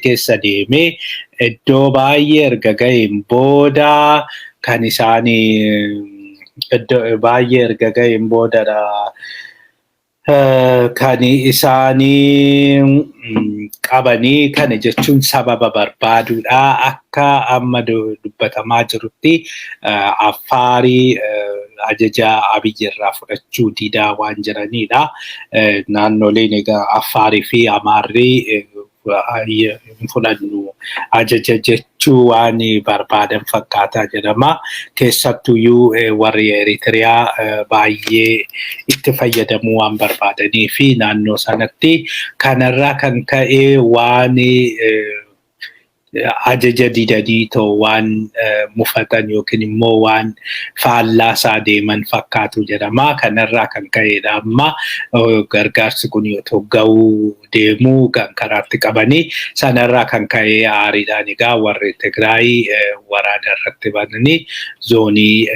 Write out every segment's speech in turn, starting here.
keessa deemee iddoo baay'ee erga ga'een booda kan isaanii iddoo baay'ee erga ga'een boodadha. Kan isaanii qabanii kana jechuun sababa barbaaduudha. Akka amma dubbatamaa jirutti Affaarii ajaja Abiyyi irraa fudhachuu didaa waan jiranidha. Naannoleen egaa Affaarii fi Amaarri hin fudhannu ajaja jechuu waan barbaadan fakkaataa jedhama. Keessattuyyuu warri Eritiriyaa baay'ee itti fayyadamuu waan barbaadanii fi naannoo sanatti kanarraa kan ka'e waan ajaja didanii waan mufatan yookiin immoo waan faallaasaa deeman fakkaatu jedhama. Kanarraa kan ka'edha amma gargaarsi kun yoo ga'uu deemuu kan karaatti qabanii sanarraa kan ka'e aariidhaan egaa warri Tigraay waraana irratti bananii zoonii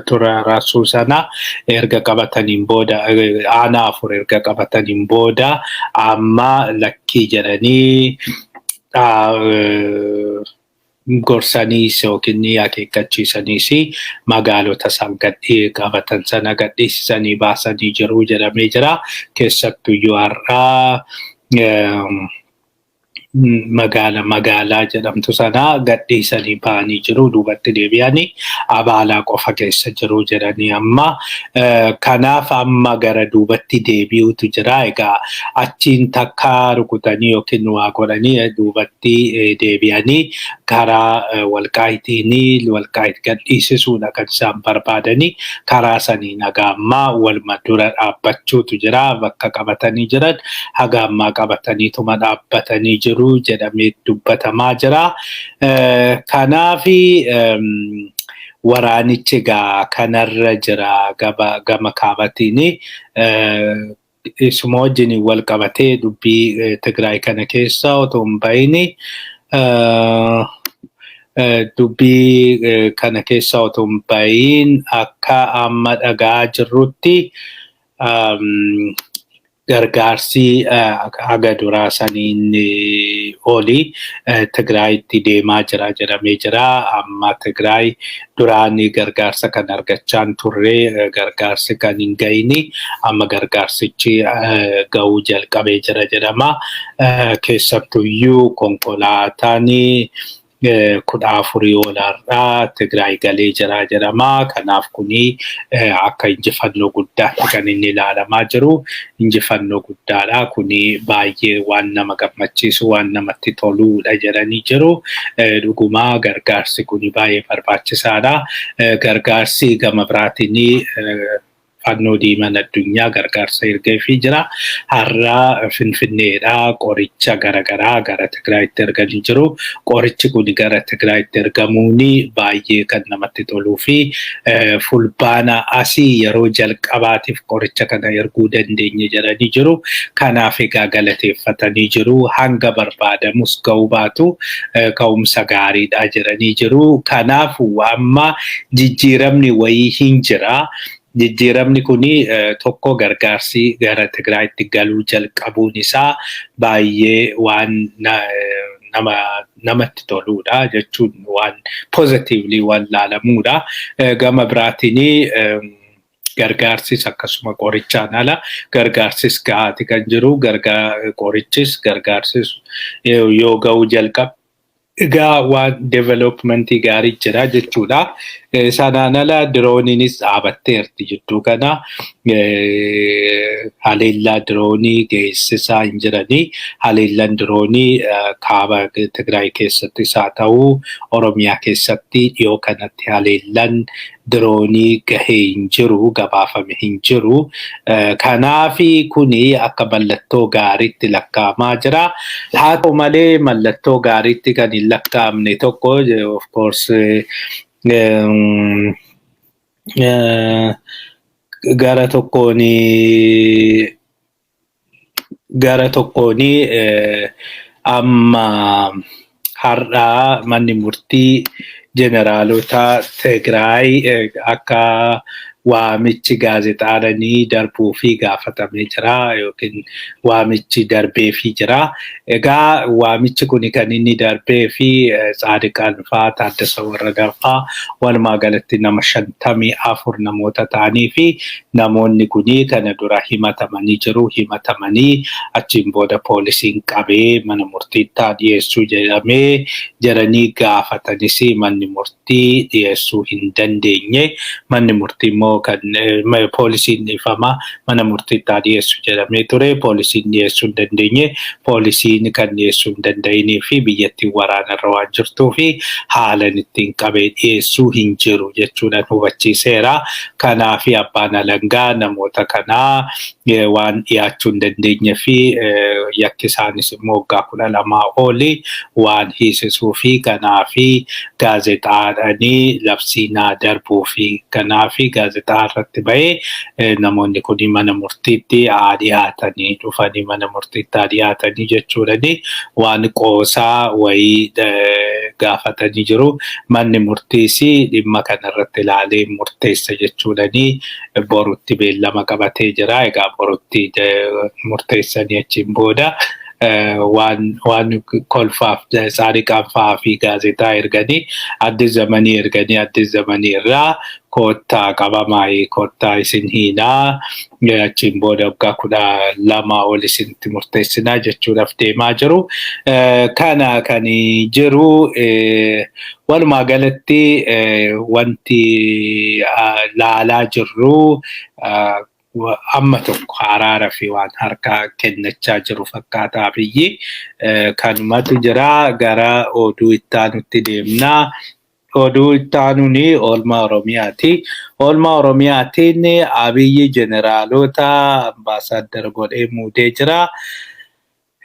Tura Raasuu sana erga qabataniin booda aanaa 4 erga qabataniin booda amma lakkii jedhanii gorsaniis yookiin akeekkachiisaniis magaalota isaan qabatan sana gadhiisanii baasanii jiru jedhamee jira. Keessattuyyuu har'aa magaalaa jedhamtu sana gadhiisanii ba'anii jiru. Duubatti deebi'anii Abaalaa qofa keessa jiru jedhanii amma. Kanaaf amma gara duubatti deebi'utu jira. Egaa achiin takka rukutanii yookiin waa godhanii duubatti deebi'anii karaa Walqaayitiin Walqaayit gadhiisisuudha kan isaan barbaadanii. Karaa sanii nagaa ammaa waluma dura dhaabbachuutu jira. Bakka qabatanii jiran haga ammaa qabataniituma dhaabbatanii jiru jedhamee dubbatamaa jira. Kanaafi waraanichi egaa kanarra jira gama kaabatiin isuma wajjin wal qabatee dubbii Tigraay kana keessa otoo hin bahin dubbii kana keessa otoo hin bahin akka amma dhagaa jirrutti gargaarsi haga duraa saniin olii Tigraayitti deemaa jira jedhamee jira. Amma Tigraay duraan gargaarsa kan argachaan turre gargaarsi kan hin ga'ini amma gargaarsichi ga'uu jalqabee jira jedhama. Keessattuyyuu konkolaataan 14 olaarraa Tigraay galee jira jedhama. Kanaaf kuni akka injifannoo guddaatti kan inni ilaalamaa jiru. Injifannoo guddaadha. Kuni baay'ee waan nama gammachiisu waan namatti toluudha jedhanii jiru. Dhugumaa gargaarsi kuni baay'ee barbaachisaadha. Gargaarsi gama biraatiin fannoo diiman addunyaa gargaarsa ergeefii jira. Har'a Finfinneedhaa qoricha garaagaraa gara Tigraayitti erganii jiru. Qorichi kun gara Tigraayitti ergamuun baay'ee kan namatti toluu fi fulbaana asii yeroo jalqabaatiif qoricha kana erguu dandeenye jedhanii jiru. Kanaaf egaa galateeffatanii jiru. Hanga barbaadamus ga'uu baatu ka'umsa gaariidha jedhanii jiru. Kanaaf amma jijjiiramni wayii hin jira. Jijjiiramni kuni tokko gargaarsi gara Tigraayitti galuu jalqabuun isaa baay'ee waan namatti toluudha jechuun waan positively waan laalamuudha. Gama biraatiin gargaarsis akkasuma qorichaan ala gargaarsis gahaati kan jiru. Qorichis gargaarsis yoo ga'uu jalqabe egaa waan developmentii gaarii jira jechuudha. Sanaan ala dirooniinis dhaabatteerti jidduu kana haleellaa diroonii geessisaa hin jiranii. Haleellaan diroonii kaaba Tigraay keessatti haa ta'u Oromiyaa keessatti dhiyoo kanatti haleellaan diroonii gahee hin jiru, gabaafame hin jiru. Kanaafi kuni akka mallattoo gaariitti lakkaa'amaa jira. Haa ta'u malee mallattoo gaariitti kan hin lakkaa'amne tokko of course gara tokkoon amma har'aa manni murtii jeneraalota Tigraay akka waamichi gaazexaadhanii darbuu fi gaafatamee jira yookiin waamichi darbee fi jira. Egaa waamichi kuni kan inni darbee fi Tsaadiqaan fa'aa Taaddasa Warradaa fa'aa walumaa galatti nama 54 namoota ta'anii fi namoonni kuni kana dura himatamanii jiru. Himatamanii achiin booda poolisiin qabee mana murtiitti dhiyeessuu jedhamee jiranii gaafatanis manni murtii dhiyeessuu hin dandeenye. Manni murtii immoo kan poolisiin ifama mana murtiitti dhiyeessuu jedhamee ture. Poolisiin dhiyeessuu hin dandeenye. Poolisiin kan dhiyeessuu hin danda'inii fi biyyattiin waraanarra waan jirtuu fi haalan ittiin qabee dhiyeessuu hin jiru jechuudhaan hubachiiseera. Kanaaf abbaan alangaa namoota kanaa waan dhiyaachuu hin dandeenye fi yakki isaanis immoo waggaa 12 oli waan hiisisuu fi kanaaf gaazexaadhaanii labsiinaa darbuu fi kanaaf gaazexaa irratti bahee namoonni kun mana murtiitti dhiyaatanii dhufanii mana murtiitti dhiyaatanii jechuudhani waan qoosaa wayii gaafatanii jiru. Manni murtiis dhimma kanarratti ilaalee murteessa jechuudhani borutti beellama qabatee jira. Egaa borutti murteessanii achiin booda waan kolfaaf Tsaadiqaan fa'aa fi gaazexaa erganii Addis Zamanii erganii Addis Zamanii irraa koottaa qabamaa koottaa isin hiinaa achiin booda waggaa 12 ol isinitti murteessinaa jechuudhaaf deemaa jiru. Kana kan jiru walumaa galatti wanti laalaa jirru amma tokko araara fi waan harkaa kennachaa jiru fakkaataa biyyi kanumatu jira. Gara oduu itti aanutti deemnaa. Oduu itti aanuuni oolmaa Oromiyaati. Oolmaa Oromiyaatiin Abiyyi jeneraalota ambaasaaddara godhee muudee jira.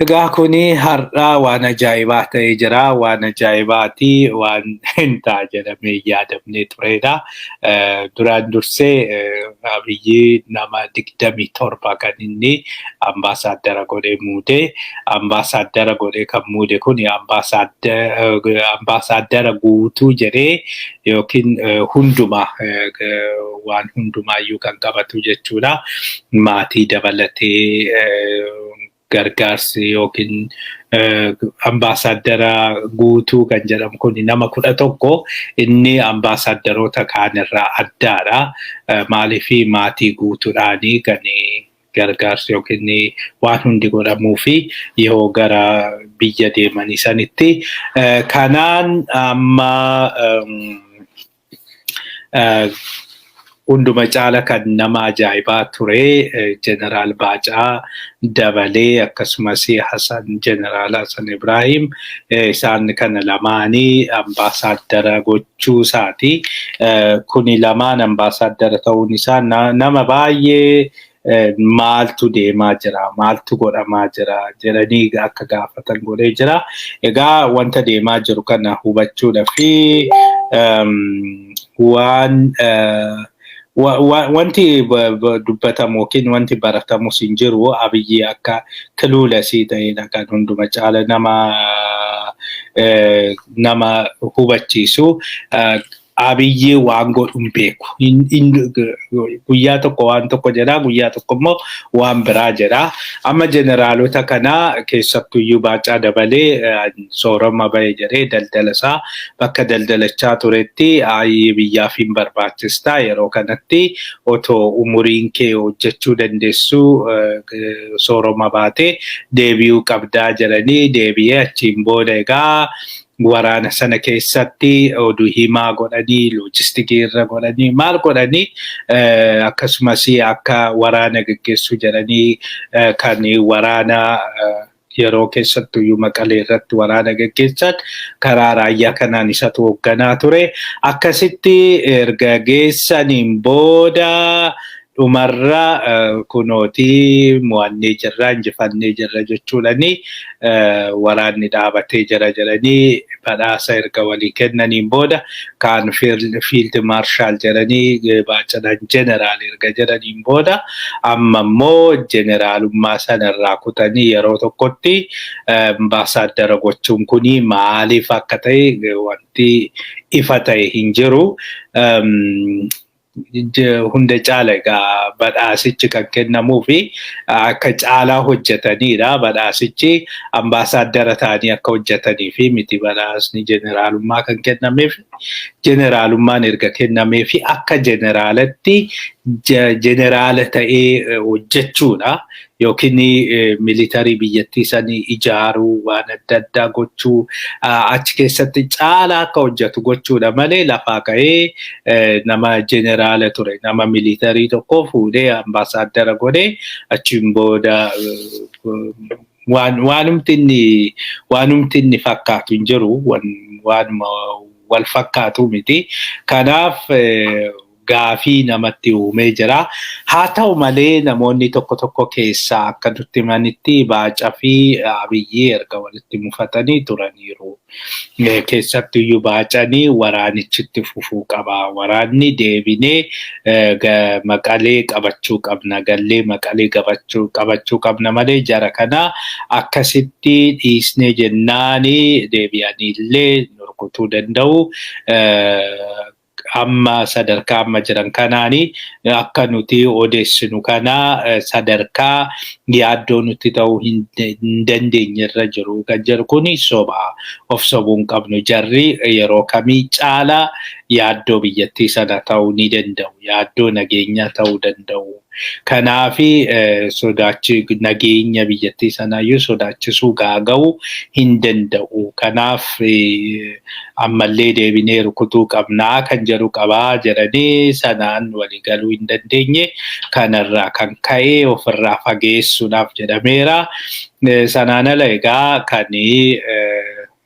Egaa kuni har'aa waan ajaa'ibaa ta'ee jira. Waan ajaa'ibaati waan hin ta'a jedhamee yaadamnee turedha. Duraan dursee Abiyyi nama 27 kan inni ambaasaaddara godhee muude. Ambaasaaddara godhee kan muude kuni ambaasaaddara guutuu jedhee yookiin hundumaa waan hundumaayyuu kan qabatu jechuudha. Maatii dabalatee gargaarsi yookiin ambaasaaddara guutuu kan jedhamu kun nama 11 inni ambaasaaddoroota kaanirraa addaadha. Maaliif maatii guutuudhaanii kan gargaarsi yookiin waan hundi godhamuu fi yoo gara biyya deemanii sanitti kanaan amma hunduma caala kan nama ajaa'ibaa ture Jeneraal Baacaa dabalee akkasumas Jeneraal Hasan Ibrahim isaan kana lamaanii ambaasaaddara gochuu isaati. Kuni lamaan ambaasaaddara ta'uun isaa nama baay'ee maaltu deemaa jira, maaltu godhamaa jira jedhanii akka gaafatan godhee jira. Egaa wanta deemaa jiru kana hubachuudhaaf wanti dubbatamu yookiin wanti baratamu hin jiru. Abiyyi akka kiluulasii ta'edha kan hunduma caala nama hubachiisu. Abiyyi waan godhuun beeku. Guyyaa tokko waan tokko jedha, guyyaa tokko immoo waan biraa jedha. Amma jeneraalota kana keessattuyyuu Baacaa dabalee soorama bahee jedhee daldala isaa bakka daldalachaa turetti biyyaaf hin barbaachista. Yeroo kanatti otoo umuriin kee hojjechuu dandeessu soorama baatee deebi'uu qabdaa jedhanii deebi'ee achiin booda egaa waraana sana keessatti oduu himaa godhanii loojistikii irra godhanii maal godhanii akkasumas akka waraana gaggeessuu jedhanii kan waraana yeroo keessattuyyuu Maqalee irratti waraana gaggeessan karaa raayyaa kanaan isatu hoogganaa ture. Akkasitti erga geessaniin booda dhumarra kunooti mo'annee jirra injifannee jirra jechuudhani waraanni dhaabatee jira jedhanii badhaasa erga walii kennaniin booda kan fiild maarshaal jedhanii Baacadhaan jeneraal erga jedhaniin booda amma immoo jeneraalummaa sanarraa kutanii yeroo tokkotti ambaasaaddara gochuun kuni maaliif akka ta'e wanti ifa ta'e hin jiru. hunda caala egaa badhaasichi kan kennamuu fi akka caalaa hojjetanidha. Badhaasichi ambaasaaddara ta'anii akka hojjetanii fi miti badhaasni jeneraalummaa kan kennameef jeneraalummaan erga kennamee fi akka jeneraalatti jeneraala ta'ee hojjechuudha. Yookiin militarii biyyattii sanii ijaaruu waan adda addaa gochuu achi keessatti caalaa akka hojjetu gochuudha malee lafaa ka'ee nama jeneraala ture nama militarii tokko fuudhee ambaasaaddara godhee achiin booda waanumti inni fakkaatu hin jiru waanuma wal fakkaatu miti. Kanaaf gaafii namatti uumee jira. Haa ta'u malee namoonni tokko keessaa akka nutti himanitti Baacaa fi Abiyyii erga walitti mufatanii turaniiru. Keessattuyyuu Baacaan waraanichitti fufuu qaba. Waraanni deebinee Maqalee qabachuu qabna. Gallee Maqalee qabachuu qabna malee jara kana akkasitti dhiisnee jennaan deebi'anii illee rukutuu danda'u. Amma sadarkaa amma jiran kanaani akka nuti odeessinu kana sadarkaa yaaddoo nuti ta'uu hin dandeenye irra jiru. Kan jiru kuni soba of sobuun qabnu jarri yeroo kamii caalaa yaaddoo biyyattii sana ta'uu ni danda'u. Yaaddoo nageenya ta'uu danda'u. Kanaafi sodaachi nageenya biyyattii sanaayyuu sodaachisuu gaaga'uu hin danda'u. Kanaaf ammallee deebinee rukutuu qabnaa kan jedhu qabaa jedhanii sanaan walii galuu hin dandeenye. Kanarraa kan ka'e ofirraa fageessuudhaaf jedhameera. Sanaan ala egaa kan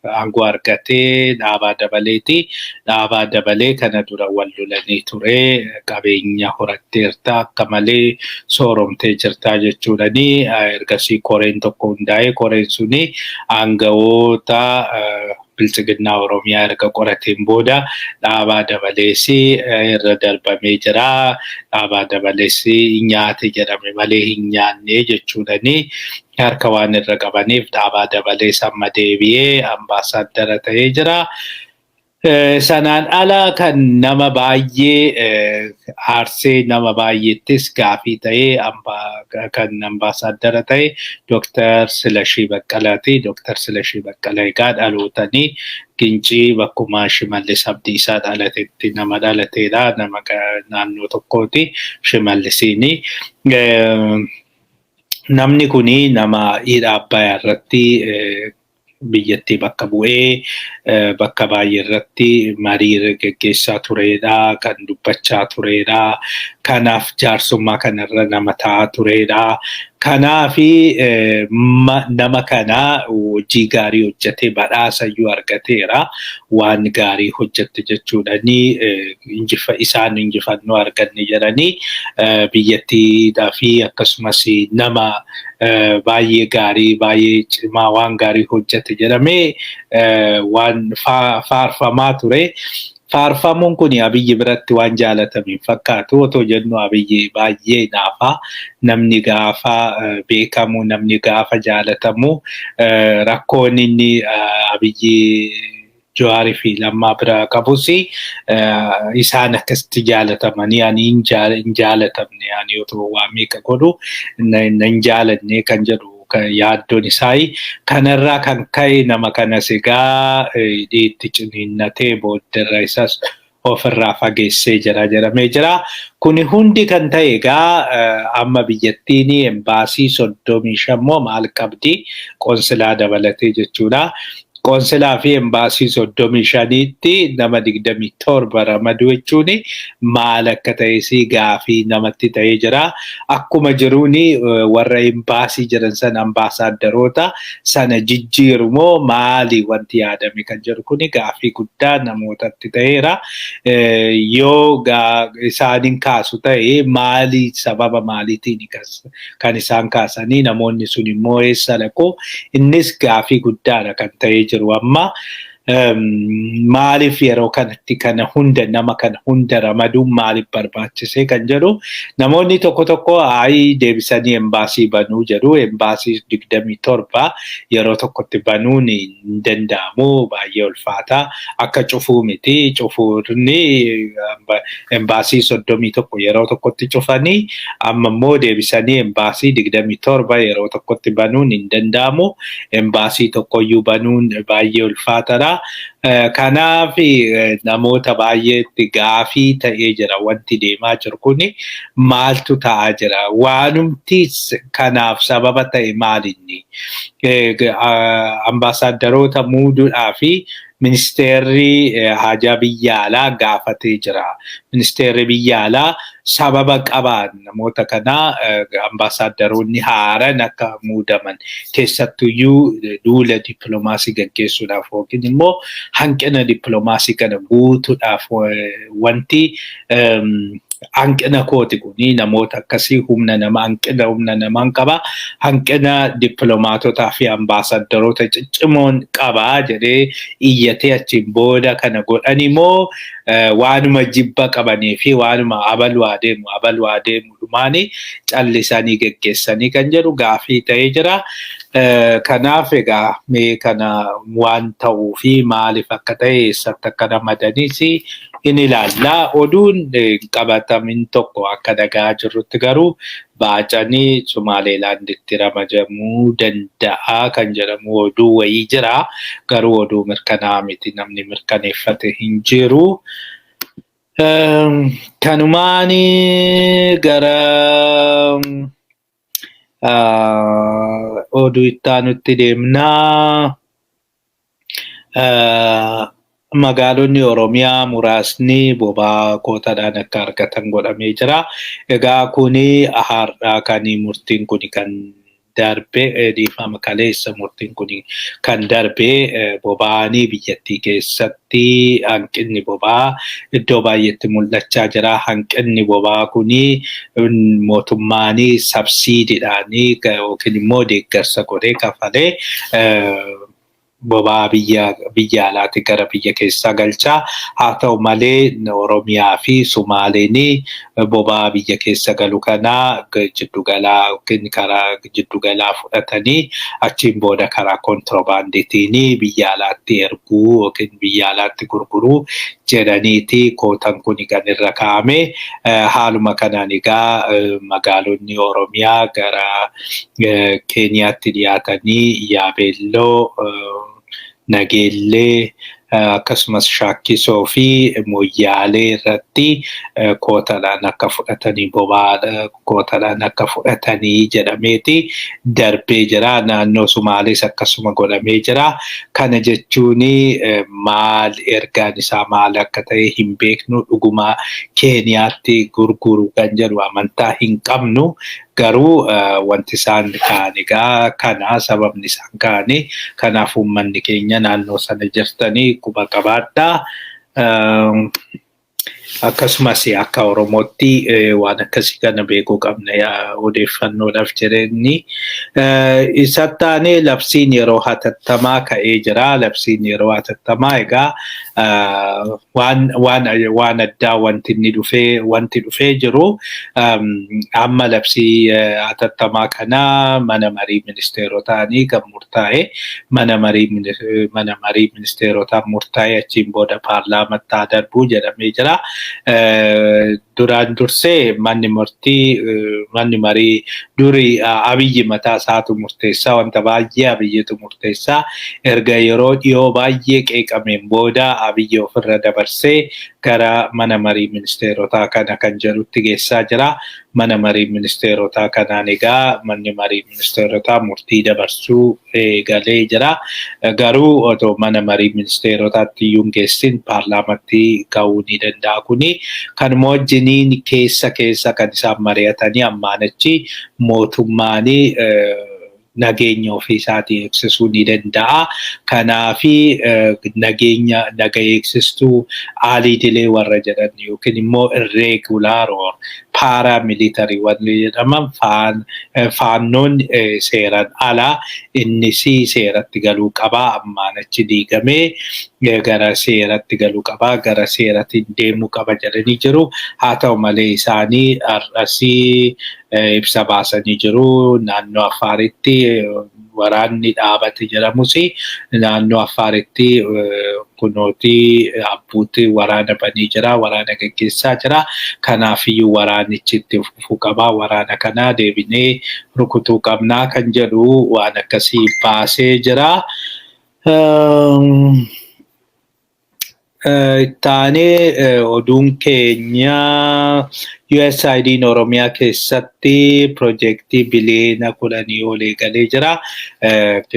aangoo argatee Dhaabaa Dabaleeti. Dhaabaa Dabalee kana dura wal lolanii ture. Qabeenya horatteerta akka malee sooromtee jirtaa jechuudhani. Ergasii koreen tokko hundaa'ee koreen suni aangawoota Bilchiginnaa Oromiyaa erga qorateen booda Dhaabaa Dabalees irra darbamee jira. Dhaabaa Dabalees nyaate jedhame malee hin nyaanne jechuudhani. Harka waan irra qabaniif Dhaabaa Dabalees amma deebi'ee ambaasaaddara ta'ee jira. Sanaan ala kan nama baay'ee aarsee nama baay'eettis gaafii ta'ee kan ambaasaaddara ta'e Dr. Silashii Baqqalaati. Dr. Silashii Baqqalaa egaa dhalootanii Gincii bakkuma Shimallis Abdiisaa dhalatetti nama dhalateedha. Nama naannoo tokkooti Shimallisiini. Namni kuni nama hidha Abbayyaa irratti biyyattii bakka bu'ee bakka baay'ee irratti marii geggeessaa turedha. Kan dubbachaa turedha. Kanaaf jaarsummaa kanarra nama ta'aa turedha. Kanaafi nama kana hojii gaarii hojjetee badhaasayyuu argateera. Waan gaarii hojjette jechuudhani isaan injifannoo arganne jedhanii biyyattiidhaa fi akkasumas nama baay'ee gaarii baay'ee cimaa waan gaarii hojjette jedhamee waan faarfamaa ture. Faarfamuun kun Abiyyi biratti waan jaalatamiin fakkaatu. Otoo jennu Abiyyi baay'ee naafa. Namni gaafa beekamu, namni gaafa jaalatamu rakkoon inni Abiyyi Jawaarii fi Lammaa bira qabus isaan akkasitti jaalatamanii ani hin jaalatamne ani otoo waa meeqa godhu hin jaalanne kan jedhu yaaddoon isaa. Kanarraa kan ka'e nama kanas egaa itti ciniinnatee booddeerra isaas ofirraa fageessee jira jedhamee jira. Kuni hundi kan ta'e egaa amma biyyattiin embaasii 35 maal qabdi qoonsilaa dabalatee jechuudha. Qoonsilaa fi embaasii 35tti nama 27 ramaduu jechuun maal akka ta'es gaafii namatti ta'ee jira. Akkuma jiruun warra embaasii jiran sana ambaasaaddoroota sana jijjiiru moo maali wanti yaadame kan jiru kun gaafii guddaa namootatti ta'eera. Yoo isaaniin kaasu ta'e maali sababa maaliitiin kan isaan kaasanii namoonni sun immoo eessa dhaqu innis gaafii guddaadha kan ta'ee jiru amma. maaliif yeroo kanatti kana hunda nama kana hunda ramaduun maaliif barbaachise kan jedhu namoonni tokko deebisanii embaasii banuu jedhu embaasii 27 yeroo tokkotti banuun hin danda'amu baay'ee ulfaata akka cufuu miti cufuurni embaasii 31 yeroo tokkotti cufanii amma immoo deebisanii embaasii 27 yeroo tokkotti banuun hin danda'amu embaasii tokkoyyuu banuun baay'ee ulfaatadha. Kanaaf namoota baay'eetti gaafii ta'ee jira wanti deemaa jiru kuni maaltu ta'aa jira waanumti kanaaf sababa ta'e maalinni ambaasaaddaroota muuduudhaa fi ministeerri haajaa biyya alaa gaafatee jira. Ministeerri biyya alaa sababa qabaan namoota kanaa ambaasaaddaroonni haaran akka muudaman keessattuyyuu duula dippiloomaasii gaggeessuudhaaf yookiin immoo hanqina dippiloomaasii kana guutuudhaaf wanti hanqina kooti kuni namoota akkasii humna namaan qaba hanqina dippiloomaatotaa fi ambaasaddaroota ciccimoon qaba jedhee iyyatee achiin booda kana godhani moo waanuma jibba qabanii fi waanuma abalwaa deemu dhumaanii callisanii geggeessanii kan jedhu gaafii ta'ee jira. Kanaaf egaa mee kana waan ta'uu fi maaliif akka ta'e eessatti akka ramadaniis in ilaalla. Oduun qabatamin tokko akka dhagaa jirrutti garuu baacanii Somaaleelaanditti ramadamuu danda'a kan jedhamu oduu wayii jira. Garuu oduu mirkanaa miti namni mirkaneeffate hin jiru. Kanumaani gara oduu ittaanutti deemnaa. Magaalonni Oromiyaa muraasni boba'aa kootaadhaan akka argatan godhamee jira. Egaa kuni har'aa kan murtiin kuni kan darbe dhiifama kaleessa murtiin kuni kan darbe boba'anii biyyattii keessatti hanqinni boba'aa iddoo baay'eetti mul'achaa jira. Hanqinni boba'aa kuni mootummaanii sabsiidiidhaanii yookiin immoo deeggarsa godhee kafalee boba'aa biyya alaatti gara biyya keessaa galchaa. Haa ta'u malee Oromiyaa fi Sumaaleen boba'aa biyya keessa galu kanaa jiddugalaa yookiin karaa jiddugalaa fudhatanii achiin booda karaa kontiroobaandiitiin biyya alaatti erguu yookiin biyya alaatti gurguruu jedhaniiti kootan kun kan irra kaa'ame. Haaluma kanaan egaa magaalonni Oromiyaa gara Keeniyaatti dhiyaatanii Yaabeelloo Nageellee akkasumas Shaakkisoo fi Moyyaalee irratti kootaadhaan akka fudhatanii boba'aa kootaadhaan akka fudhatanii jedhameeti darbee jira. Naannoo Sumaalees akkasuma godhamee jira. Kana jechuun maal ergaan isaa maal akka ta'e hin beeknu dhuguma Keeniyaatti gurguru kan jedhu amantaa hin qabnu. Garuu wanti isaan ka'an egaa kana sababni isaan ka'anii kanaaf uummanni keenya naannoo sana jirtanii quba qabaadhaa. Akkasumas akka Oromootti waan akkasii kana beekuu qabna odeeffannoodhaaf jireenyi. Isatti aanee labsiin yeroo hatattamaa ka'ee jira. Labsiin yeroo hatattamaa egaa waan addaa wanti dhufee jiru amma labsii hatattamaa kana mana marii ministeerotaanii kan murtaa'e mana marii ministeerotaan murtaa'e achiin booda paarlaamatti darbuu jedhamee jira. Duraan dursee manni marii durii Abiyyi mataa isaatu murteessaa wanta baay'ee Abiyyitu murteessaa erga yeroo dhiyoo baay'ee qeeqameen booda Abiyyi ofirra dabarsee gara mana marii ministeerotaa kana kan jedhutti geessaa jira. Mana marii ministeerotaa kanaan egaa manni marii ministeerotaa murtii dabarsuu galee jira. Garuu otoo mana marii ministeerotaatti iyyuu hin geessin paarlaamatti ga'uu ni danda'a kuni. Kanuma wajjiniin keessa kan isaan mari'atanii ammaan achi mootummaanii nageenya ofii isaatii eegsisuu ni danda'a. Kanaafi naga eegsistuu idilee warra jedhan yookiin immoo irregular or paramilitary wanni jedhaman faannoon seeran alaa innis seeratti galuu qabaa ammaan achi diigamee gara seeratti galuu qabaa gara seeratti deemuu qaba jedhanii jiru haa ta'u malee isaanii asii ibsa baasanii jiru naannoo Affaaritti waraanni dhaabate jedhamus naannoo Affaaritti kunootii abbuutti waraana banii jira waraana gaggeessaa jira kanaafiyyuu waraanichi itti fufuu qabaa waraana kanaa deebinee rukutuu qabnaa kan jedhu waan akkasii baasee jira. Taanee oduun keenya USAID'n Oromiyaa keessatti piroojeektii biliyoona 10 ol eegalee jira.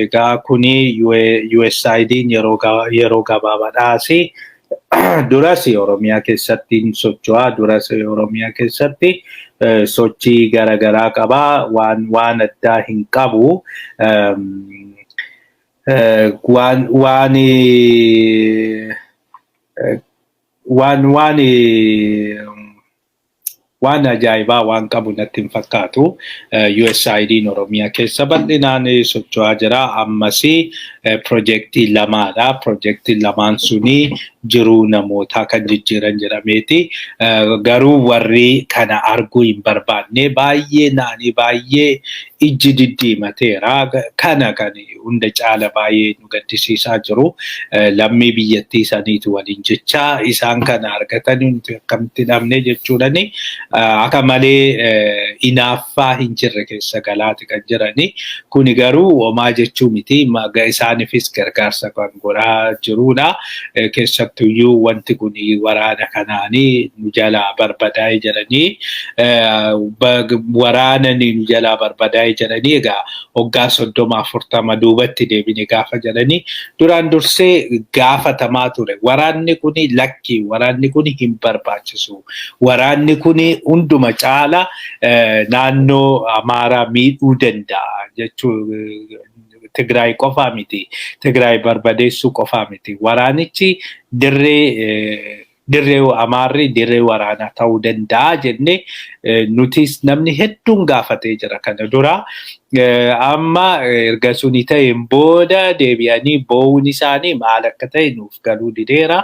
Egaa kuni USAID'n yeroo gabaabaadhaas duras Oromiyaa keessatti socho'aa duras Oromiyaa keessatti sochii garaagaraa qabaa waan addaa hin qabu. Waan ajaa'ibaa waan qabu natti hin fakkaatu USAID'n Oromiyaa keessa bal'inaan socho'aa jira ammas piroojeektii lamaadha piroojeektiin lamaan suni jiruu namootaa kan jijjiiran jedhameeti garuu warri kana arguu hin barbaanne baay'ee naanii baay'ee ijji diddiimateera kana kan hunda caala baay'ee nu gaddisiisaa jiru lammii biyyattii saniitu waliin jecha isaan kana argatan akkamitti dhabne jechuudhani akka malee inaaffaa hin jirre keessa galaati kan jirani kuni garuu homaa jechuu miti isaaniifis gargaarsa kan godhaa jirudha keessattuyyuu wanti kuni waraana kanaanii nu jalaa barbadaa'ee jiranii waraanani nu jalaa barbadaa'ee jedhanii egaa waggaa 30-40 duubatti deebine gaafa jedhanii duraan dursee gaafatamaa ture waraanni kuni lakki waraanni kuni hin barbaachisu waraanni kuni hunduma caala naannoo Amaaraa miidhuu danda'a jechuu Tigraay qofaa miti Tigraay barbadeessuu qofaa miti waraanichi dirree Amaarri dirree waraanaa ta'uu danda'a jennee nutis namni hedduun gaafatee jira kana dura amma erga suni ta'een booda deebi'anii boo'uun isaanii maal akka ta'e nuuf galuu dideera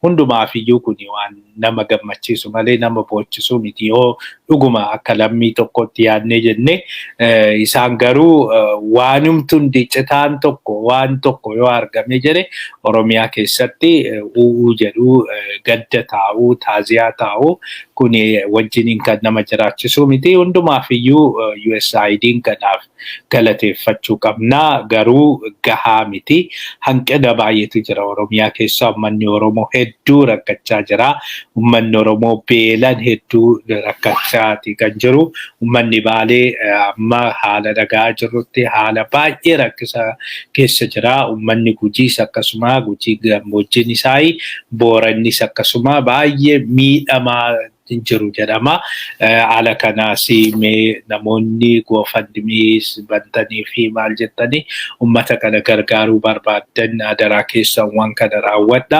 hundumaafiyyuu kuni waan nama gammachiisu malee nama boochisuu miti yoo dhuguma akka lammii tokkotti yaadnee jenne isaan garuu waanumtuun diccitaan tokko waan tokko yoo argame jedhe Oromiyaa keessatti u'uu jedhu gadda taa'uu taaziyaa taa'uu kuni wajjiniin kan nama jiraachisu miti hundumaafiyyuu USAID'n kanaaf galateeffachuu qabnaa garuu gahaa miti hanqina baay'eetu jira Oromiyaa keessa uummanni Oromoo hedduu rakkachaa jira uummanni Oromoo beelan hedduu rakkachaati kan jiru uummanni Baalee amma haala dhagaa jirrutti haala baay'ee rakkisaa keessa jira uummanni Gujiis akkasuma Gujii gammoojjiin isaa Boorannis akkasuma baay'ee miidhamaa jiru jedhama ala kanaas mee namoonni GoFundMe bantanii fi maal jettanii ummata kana gargaaruu barbaadan adaraa keessan waan kana raawwadha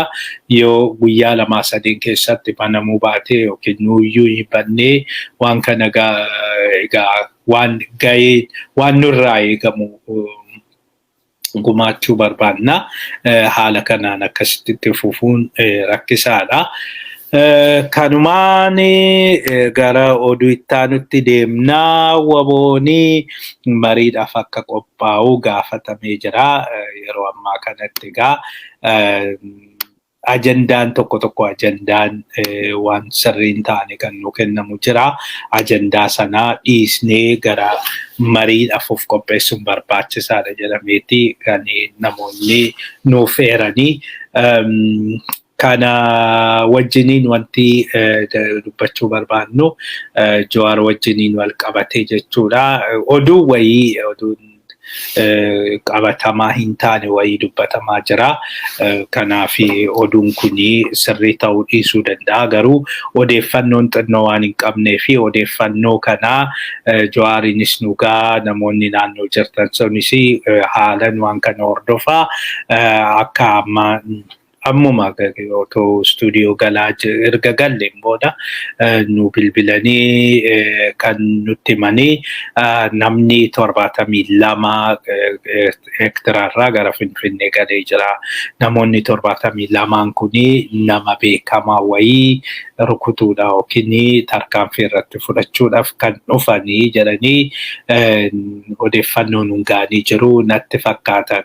yoo guyyaa 2-3 keessatti banamuu baate yookiin nuyyuu hibannee waan kana egaa waan ga'ee waan nurraa eegamu gumaachuu barbaanna haala kanaan akkasitti fufuun rakkisaadha. Kanumaan gara oduu ittaanutti deemnaa wabooni mariidhaaf akka qophaa'u gaafatamee jira yeroo ammaa kanatti egaa ajandaan tokko ajandaan waan sirriin taane kan nu kennamu jira ajandaa sanaa dhiisnee gara mariidhaaf of qopheessuun barbaachisaadha jedhameeti kan namoonni nuuf eeranii kana wajjiniin wanti dubbachuu barbaannu Jawaar wajjiniin wal qabatee jechuudha oduu wayii oduun qabatamaa hin taane wayii dubbatamaa jira kanaaf oduun kuni sirrii ta'uu dhiisuu danda'a garuu odeeffannoon xinnoo waan hin qabnee fi odeeffannoo kanaa Jawaariinis nugaa namoonni naannoo jirtan sunis haalan waan kana hordofaa akka amma ammuma otoo stuudiyoo galaa erga galleen booda nu bilbilanii kan nutti himanii namni 72 hektiraarraa gara Finfinnee galee jira. Namoonni 72 kuni nama beekamaa wayii rukutuudha yookiin tarkaanfii irratti fudhachuudhaaf kan dhufanii jedhanii odeeffannoo nuun gaanii jiru. Natti fakkaata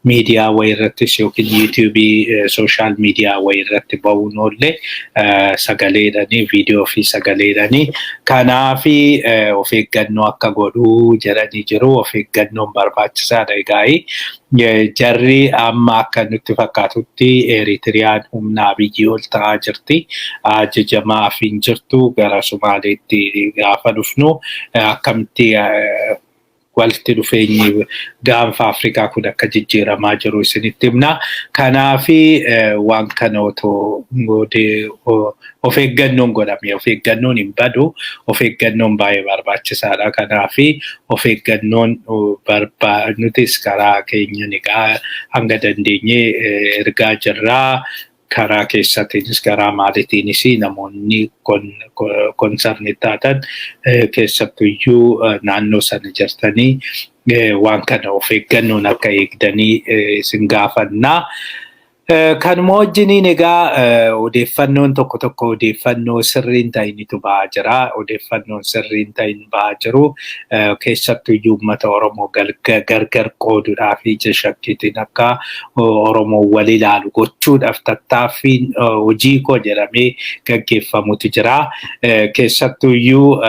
miidiyaa wayii irrattis yookiin yuutuubii sooshaal miidiyaa wayii irratti ba'uun oollee sagaleedhanii viidiyoo fi sagaleedhanii kanaafi of eeggannoo akka godhuu jedhanii jiru. Of eeggannoon barbaachisaadha. Egaa jarri amma akka nutti fakkaatutti Eritiriyaan humna Abiyyi ol ta'aa jirti. Ajajamaa fi hin jirtu gara Somaaleetti gaafa dhufnu akkamitti walitti dhufeenyi gaanfa Afrikaa kun akka jijjiiramaa jiru isinitti himna. Kanaafi waan kana otoo of eeggannoon godhame, of eeggannoon hin badu, of eeggannoon baay'ee barbaachisaadha. Kanaafi of eeggannoon nutis karaa keenya egaa hanga dandeenye ergaa jirraa. Karaa keessattiinis karaa maaliitiinis namoonni konsarni taatan keessattuyyuu naannoo sana jirtanii waan kana of eeggannoon akka eegdanii isin gaafannaa. Kanuma wajjiniin egaa odeeffannoon tokko tokko odeeffannoo sirriin ta'initu ba'aa jira. Odeeffannoon sirriin ta'in ba'aa jiru keessattuyyuu uummata Oromoo gargar qooduudhaa fi shakkiitiin akka Oromoo wal ilaalu gochuudhaaf tattaaffiin hojii koo jedhamee gaggeeffamutu jira. Keessattuyyuu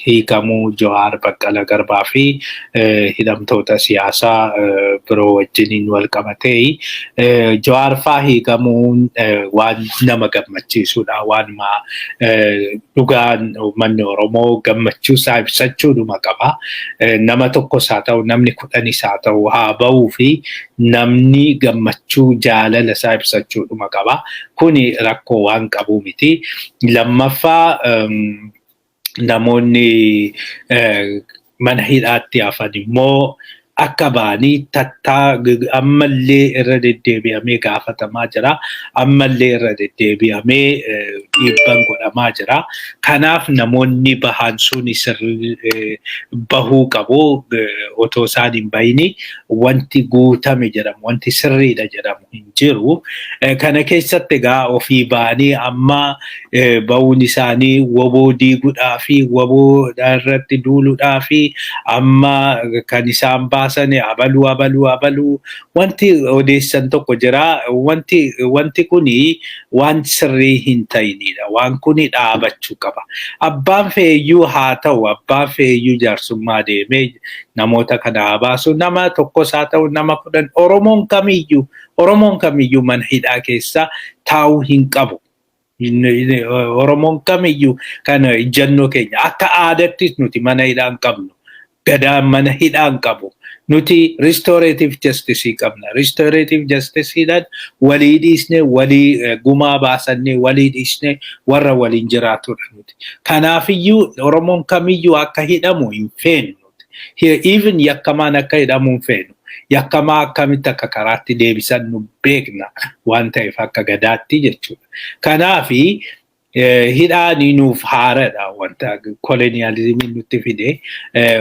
hiikamuu Jawaar Baqqalaa Garbaa fi hidhamtoota siyaasaa biroo wajjiniin wal qabatee Jawaar faa hiikamuun waan nama gammachiisudha. Waanuma dhugaan uummanni Oromoo gammachuusaa ibsachuudhuma qaba. Nama tokkos haa ta'u namni 10 haa ta'u haa ba'uu fi namni gammachuu jaalala isaa ibsachuudhuma qaba. Kuni rakkoo waan qabu miti. Lammaffaa namoonni mana hidhaatti hafan immoo akka ba'anii ammallee irra deddeebi'amee gaafatamaa jira. Ammallee irra deddeebi'amee dhiibbaan godhamaa jira. Kanaaf namoonni bahan sun bahuu qabu. Otoo isaan hin bahini wanti guutame jedhamu, wanti sirriidha jedhamu hin jiru. Kana keessatti egaa ofii ba'anii amma ba'uun isaanii woboo diiguudhaa fi woboo irratti duuluudhaa fi amma kan isaan baasan abaluu wanti odeessan tokko jira. Wanti kuni waan sirrii hin ta'inidha. Waan kuni dhaabachuu qaba. Abbaan feeyyuu haa ta'u, abbaan feeyyuu jaarsummaa deemee namoota kana baasu nama tokkos haa ta'u nama 10 Oromoon kamiyyuu mana hidhaa keessa taa'uu hin qabu. Oromoon kamiyyuu kana ijannoo keenya akka aadattis nuti mana hidhaa hin qabnu. Gadaan mana hidhaa hin qabu. Nuti restorative justice qabna. Restorative justice dhaan walii dhiisne, walii gumaa baasannee, walii dhiisne warra waliin jiraatudha nuti. Kanaafiyyuu Oromoon kamiyyuu akka hidhamu hin feenu. Even yakkamaan akka hidhamu hin feenu. Yakkamaa akkamitti akka karaatti deebisan nu beekna waan ta'eef akka gadaatti jechuudha. Kanaafi hidhaanii nuuf haaradha wanta kolonializimiin nutti fide.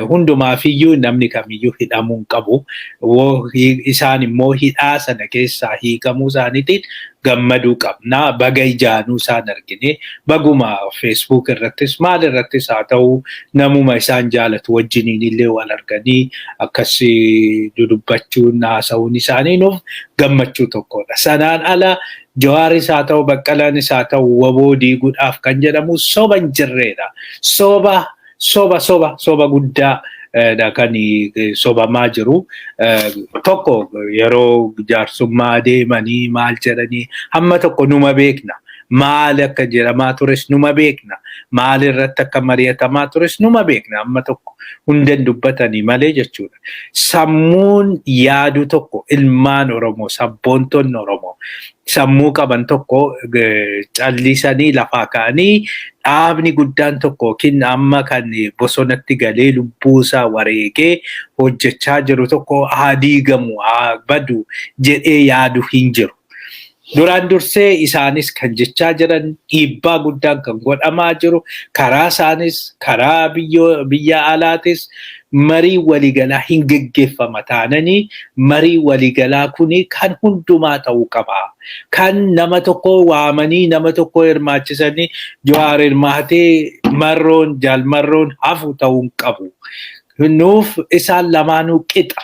Hundumaafiyyuu namni kamiyyuu hidhamuu hin qabu. Isaan immoo hidhaa sana keessaa hiikamuu isaaniitiin gammaduu qabna. Baga ijaanuu isaan argine baguma Facebook irrattis maal irrattis haa ta'u namuma isaan jaalatu wajjiniin illee wal arganii akkas dudubbachuun haasa'uun isaanii nuuf gammachuu tokkodha. Sanaan ala Jawaaris haa ta'u Baqqalaanis haa ta'u woboo diiguudhaaf kan jedhamu soba hin jirredha. Soba guddaa kan sobamaa jiru. Tokko yeroo jaarsummaa deemanii maal jedhanii hamma tokko numa beekna. Maal akka jedhamaa tures numa beekna. Maal irratti akka mari'atamaa tures numa beekna. Amma tokko hundan dubbatanii malee jechuudha. Sammuun yaadu tokko ilmaan Oromoo, sabboontonni Oromoo sammuu qaban tokko callisanii lafaa ka'anii dhaabni guddaan tokko yookiin amma kan bosonatti galee lubbuusaa wareegee hojjechaa jiru tokko haa diigamu haa badu jedhee yaadu hin jiru. duraan dursee isaanis kan jechaa jiran dhiibbaa guddaan kan godhamaa jiru karaa isaanis karaa biyya alaatis marii waliigalaa hin geggeeffama taananii marii waliigalaa kuni kan hundumaa ta'uu qaba. Kan nama tokko waamanii nama tokko hirmaachisanii Jawaar hirmaatee jaalmarroon hafu ta'uu hin qabu. Nuuf isaan lamaanuu qixa.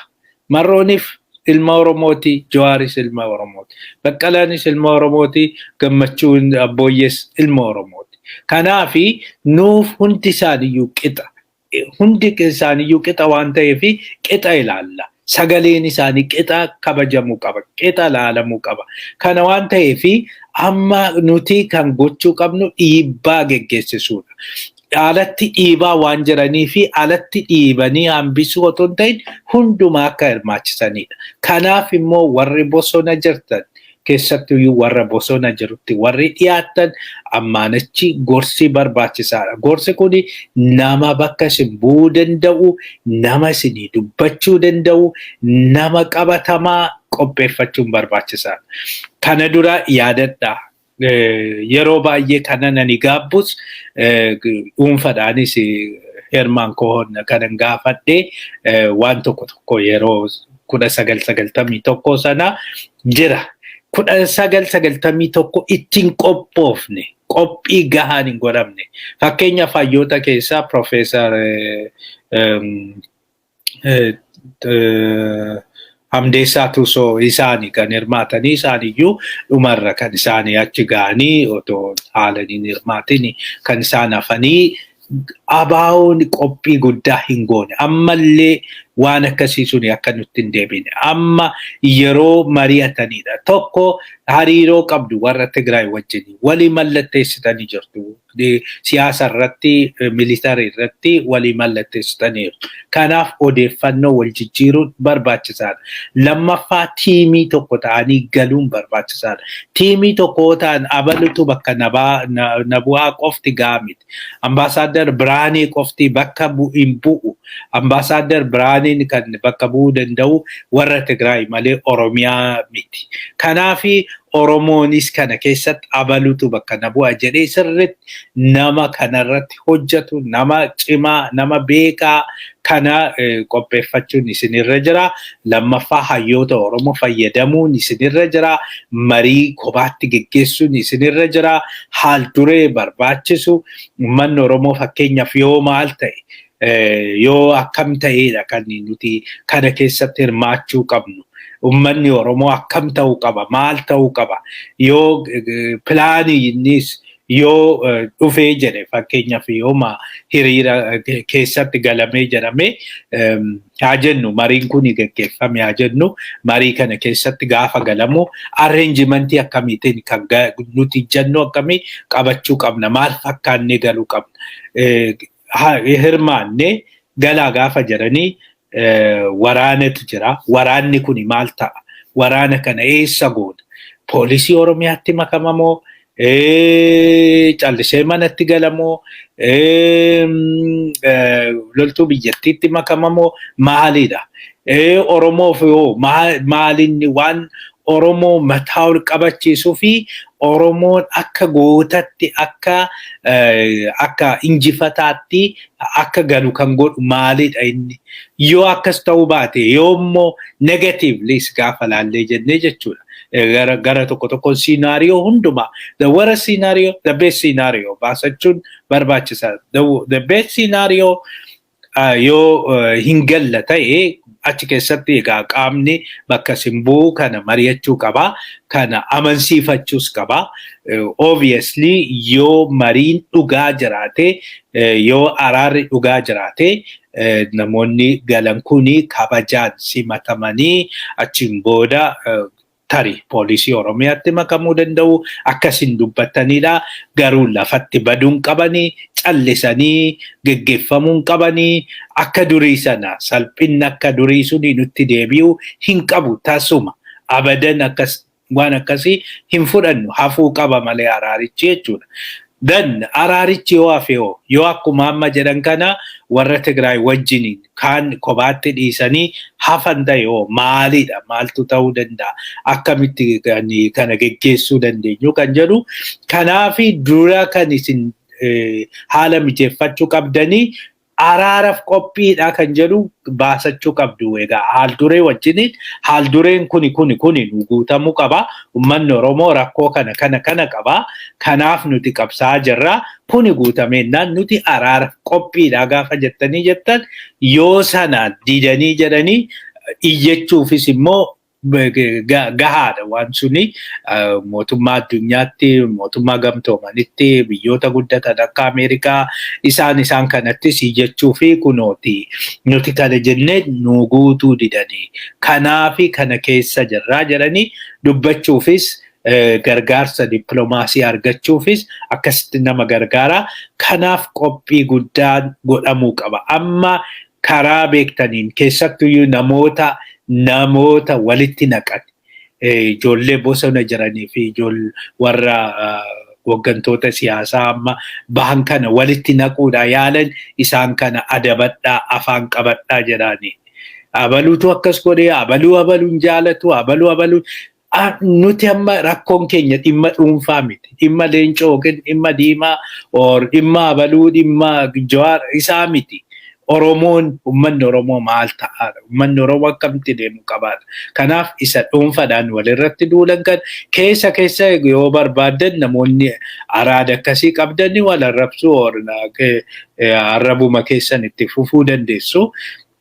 Marrooniif ilma Oromooti, Jawaaris ilma Oromooti. Baqqalaanis ilma Oromooti, Gammachuun Abbooyyees ilma Oromooti. Kanaafi nuuf hundi isaaniyyuu qixa. Hundi isaaniyyuu qixa waan ta'eef qixa ilaalla. Sagaleen isaanii qixa kabajamuu qaba. Qixa ilaalamuu qaba. Kana waan ta'eef amma nuti kan gochuu qabnu dhiibbaa geggeessisuudha. Alatti dhiibaa waan jiranii fi alatti dhiibanii hambisuu otoo hin ta'in hundumaa akka hirmaachisanidha. Kanaaf immoo warri bosona jirtan keessattuu warra bosona jirutti warri dhiyaatan ammaanachi gorsi barbaachisaadha. Gorsi kuni nama bakka isin bu'uu danda'u, nama isinii dubbachuu danda'u, nama qabatamaa qopheeffachuun barbaachisaadha. Kana dura yaadadhaa. Yeroo baay'ee kana nani gaabbus dhuunfaadhaanis Hermaan Kohoon kanan gaafadhee waan tokko yeroo 1991 sana jira. 1991 ittiin qophoofne qophii gahaan hin godhamne. Fakkeenyaaf hayyoota keessaa Profeesar Hamdeessaa Tusoo isaanii kan hirmaatanii isaaniyyuu dhumarra kan isaanii achi ga'anii otoo haalan hin hirmaatin kan isaan hafanii abaawoon qophii guddaa hin goone. Ammallee waan akkasii suni akka nutti hin deebine. Amma yeroo mari'atanidha. Tokko hariiroo qabdu warra Tigraay wajjin walii mallatteessitanii jirtu. Siyaasa irratti, militarii irratti walii mallatteessitaniiru. Kanaaf odeeffannoo wal jijjiiruun barbaachisaadha. Lammaffaa tiimii tokko ta'anii galuun barbaachisaadha. Tiimii tokko ta'an abalutu bakka nabu'aa qofti gaamiti. Ambaasaadar Biraanii qofti bakka hin bu'u. Ambaasaadar Biraaniin kan bakka bu'uu danda'u warra Tigraay malee Oromiyaa miti. Kanaafi Oromoonis kana keessatti abalutu bakka nabu'a jedhee sirriitti nama kanarratti hojjetu, nama cimaa, nama beekaa kana qopheeffachuun isinirra jira. Lammaffaa hayyoota Oromoo fayyadamuun isinirra jira. Marii kophaatti geggeessuun isinirra jira. Haal duree barbaachisu uummanni Oromoo fakkeenyaaf yoo maal ta'e yoo akkam ta'edha kan nuti kana keessatti hirmaachuu qabnu. Uummanni Oromoo akkam ta'uu qaba, maal ta'uu qaba. Yoo pilaanii innis yoo dhufee jedhe fakkeenyaaf yooma hiriira keessatti galamee jedhamee haa jennu mariin kun geggeeffame haa jennu marii kana keessatti gaafa galamu arreenjimentii akkamiitiin kan nuti jennu akkamii qabachuu qabna, maal fakkaannee galuu qabna. Hirmaannee galaa gaafa jedhanii waraanatu jira. Waraanni kun maal ta'a? Waraana kana eessa goona? Poolisii Oromiyaatti makamamoo? Callisee manatti galamoo? Loltuu biyyattiitti makamamoo? Maalidha? Oromoof yoo maalinni waan Oromoo mataa ol qabachiisuu fi Oromoon akka gootatti akka injifataatti akka galu kan godhu maalidha inni? Yoo akkas ta'uu baate yoommoo negatively gaafa laallee jennee jechuudha. Gara tokko scenario hundumaa the worst scenario, the best scenario baasachuun barbaachisaadha. The best scenario yoo hin galle ta'e achi keessatti egaa qaamni bakka simboo kana mari'achuu qaba, kana amansiifachuus qaba. Obviously yoo mariin dhugaa jiraate, yoo araarri dhugaa jiraate namoonni galan kuni kabajaan simatamanii achiin booda tarii poolisii Oromiyaatti makamuu danda'u. Akkasiin dubbatanidha. Garuu lafatti baduun qabanii, callisanii geggeeffamuun qabanii, akka durii sana salphinni akka durii suni nutti deebi'u hin qabu. Tasuma abadan waan akkasii hin fudhannu, hafuu qaba malee araarichi jechuudha. Dan araarichi yoo hafe yoo akkuma amma jedhan kana warra Tigraay wajjiniin kaan kophaatti dhiisanii hafan ta'e maalidha? Maaltu ta'uu danda'a? Akkamitti kana geggeessuu dandeenyu kan jedhu. Kanaafi dura kan isin haala mijeeffachuu qabdanii araaraaf qophiidha kan jedhu baasachuu qabdu. Egaa haalduree wajjiniin haaldureen kuni nu guutamuu qaba. Uummanni Oromoo rakkoo kana qaba. Kanaaf nuti qabsaa jirra. Kuni guutameenaan nuti araaraaf qophiidha gaafa jettan yoo sana didanii jedhanii iyyachuufis immoo gahaadha waan suni mootummaa addunyaatti mootummaa gamtoomanitti biyyoota guddatan akka Ameerikaa isaan kanattis iyyachuu fi kunooti nuti kana jennee nu guutuu didanii kanaafi kana keessa jirraa jedhanii dubbachuufis gargaarsa dippiloomaasii argachuufis akkasitti nama gargaara. Kanaaf qophii guddaan godhamuu qaba. Amma karaa beektaniin keessattuyyuu namoota walitti naqan ijoollee bosona jiranii fi warra hooggantoota siyaasaa amma bahan kana walitti naquudha yaalan isaan kana adabadhaa afaan qabadhaa jedhanii. Abaluutu akkas godhee abaluun jaalatu abaluu nuti amma rakkoon keenya dhimma dhuunfaa miti. Dhimma Leencoo yookiin dhimma Diimaa dhimma abaluu dhimma Jawaar isaa miti. Uummanni Oromoo maal ta'aadha? Uummanni Oromoo akkamitti deemuu qabaadha? Kanaaf isa dhuunfaadhaan walirratti duulan kan keessa yoo barbaadan namoonni araada akkasii qabdanii wal arrabsuu arrabuma keessan itti fufuu dandeessu.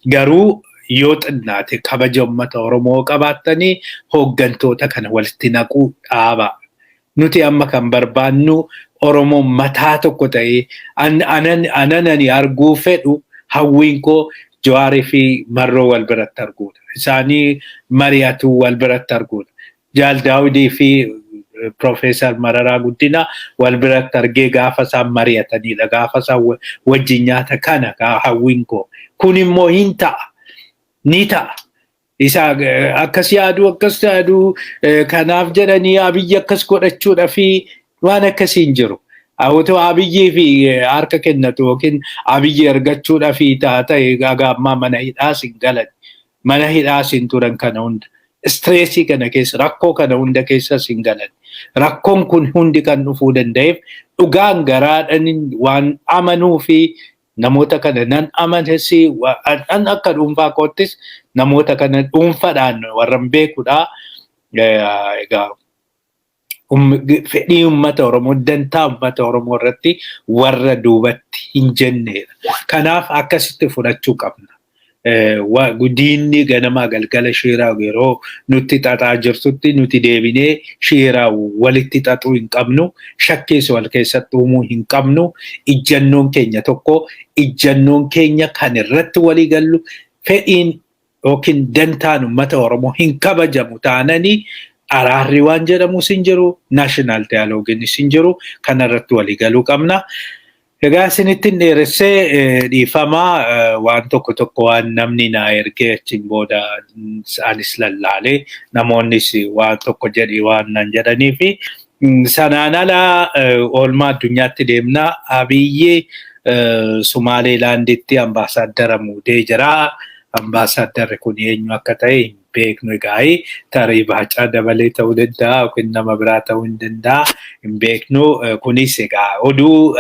Garuu yoo xinnaate kabaja uummata Oromoo qabaattanii hooggantoota kana walitti naquu dhaaba. Nuti amma kan barbaannu Oromoon mataa tokko ta'ee anani arguu fedhu hawwiin koo Jawaarii fi Marroo wal biratti arguudha. Isaanii mari'atu wal biratti arguudha. Jaal Daawudii fi Profeesar Mararaa Guddinaa wal biratti argee gaafa isaan mari'atanidha. Gaafa isaan wajjin nyaata kana hawwiin koo. Kun immoo hin ta'a. Ni ta'a. Isa akkas yaaduu kanaaf jedhanii Abiyyi akkas godhachuudha fi waan akkasii hin jiru. Otoo Abiyyii fi harka kennatu yookiin Abiyyi argachuudha fi ta'e ammaa mana hidhaas hin galan. Mana hidhaas hin turan kana hunda. Stressii kana keessa rakkoo kana hunda keessas hin galan. Rakkoon kun hundi kan dhufuu danda'eef dhugaan garaadhaan waan amanuu fi namoota kana nan amanesi an akka dhuunfaa koottis namoota kana dhuunfaadhaan warran beekudha. Egaa fedhii uummata Oromoo dantaa uummata Oromoo irratti warra duubatti hin jennedha. Kanaaf akkasitti fudhachuu qabna. Diinni ganamaa galgala shiiraa yeroo nutti xaxaa jirtutti nuti deebinee shiiraa walitti xaxuu hin qabnu. Shakkiis wal keessatti uumuu hin qabnu. Ijjannoon keenya tokko ijjannoon keenya kan irratti walii gallu fedhiin yookiin dantaan uummata Oromoo hin kabajamu taananii araarri waan jedhamus hin jiru, naashinaal daayiloogiinis hin jiru. Kanarratti walii galuu qabna. Egaa isinittiin dheeressee dhiifamaa waan tokko waan namni naa ergee achiin booda anis lallaalee namoonnis waan tokko jedhii waan nan jedhanii fi sanaan ala oolmaa addunyaatti deemna. Abiyyi Sumaaleelaanditti ambaasaaddara muudee jira. Ambaasaadarri kun eenyu akka ta'e hin beeknu. Egaa tarii Baacaa Dabalee ta'uu danda'a yookiin nama biraa ta'uu hin danda'a hin beeknu. Kunis egaa oduu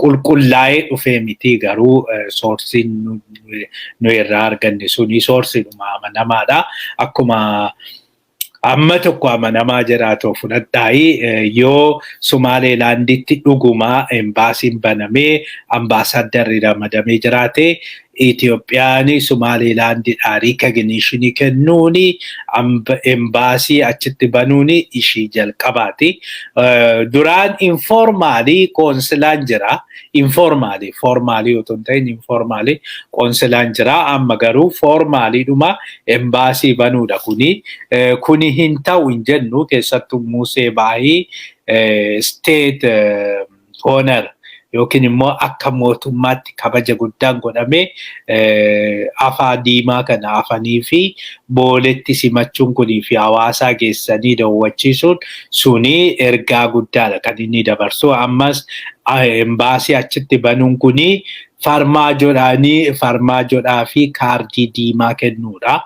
qulqullaa'ee dhufee miti garuu soorsiin nu irraa arganne suni soorsiidhuma amanamaadha. Akkuma amma tokko amanamaa jiraatu fudhadhaayi yoo Sumaaleelaanditti dhugumaa embaasiin banamee ambaasaaddarri ramadamee jiraate Itoophiyaan Sumaaleelaandidhaa riikagniishinii kennuuni embaasii achitti banuuni ishii jalqabaati. Duraan informaalii qoonsilaan jira. Formaalii otoo hin ta'in informaalii qoonsilaan jira. Amma garuu formaaliidhuma embaasii banuudha kuni. Kuni hin ta'u hin jennu keessattuu Musee Baahii state honor yookiin immoo akka mootummaatti kabaja guddaan godhamee afaa diimaa kana afanii fi booletti simachuun kunii fi hawaasaa geessanii daawwachiisuun suni ergaa guddaadha kan inni dabarsu. Ammas embaasii achitti banuun kunii farmaajoodhaa fi kaardii diimaa kennuudha.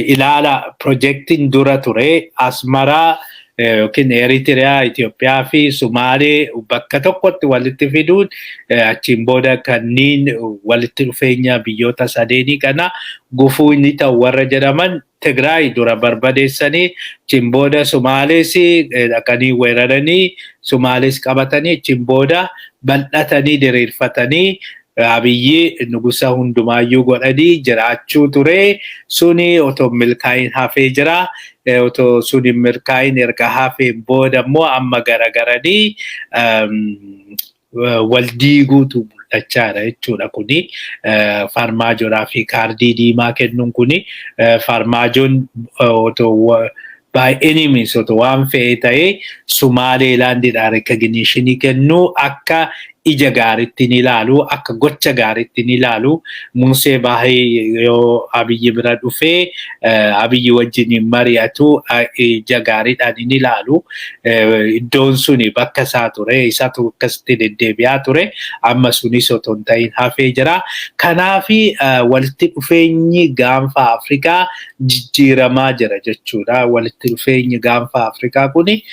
Ilaala projektiin dura ture Asmaraa yookiin Eritiriyaa, Itoophiyaa fi Sumaalee bakka tokkotti walitti fiduun achiin booda kanneen walitti dhufeenya biyyoota sadeenii kana gufuu inni ta'u warra jedhaman Tigraay dura barbadeessanii achiin booda Sumaalees dhaqanii weeraranii Sumaalees qabatanii achiin booda bal'atanii diriirfatanii Abiyyi nugusa hundumaayyuu godhanii jiraachuu ture. Suni otoo milkaa'in hafee jira. Otoo suni milkaa'in erga hafeen booda immoo amma garagaranii wal diiguutu mul'achaadha jechuudha kuni. Farmaajoodhaa fi kaardii diimaa kennuun kuni farmaajoon otoo by any means otoo waan fe'ee ta'ee Sumaaleelaandiidhaan recognition kennuu akka ija gaariitti ni ilaalu, akka gocha gaariitti ni ilaalu. Musee baay'ee yoo Abiyyi bira dhufee Abiyyi wajjin mari'atu ija gaariidhaan ni ilaalu. Iddoon suni bakka isaa ture, isaatu akkasitti deddeebi'aa ture. Amma sunis otoo hin ta'in hafee jira. Kanaafi walitti dhufeenyi gaanfa Afrikaa jijjiiramaa jira jechuudha. Walitti dhufeenyi gaanfa Afrikaa kuni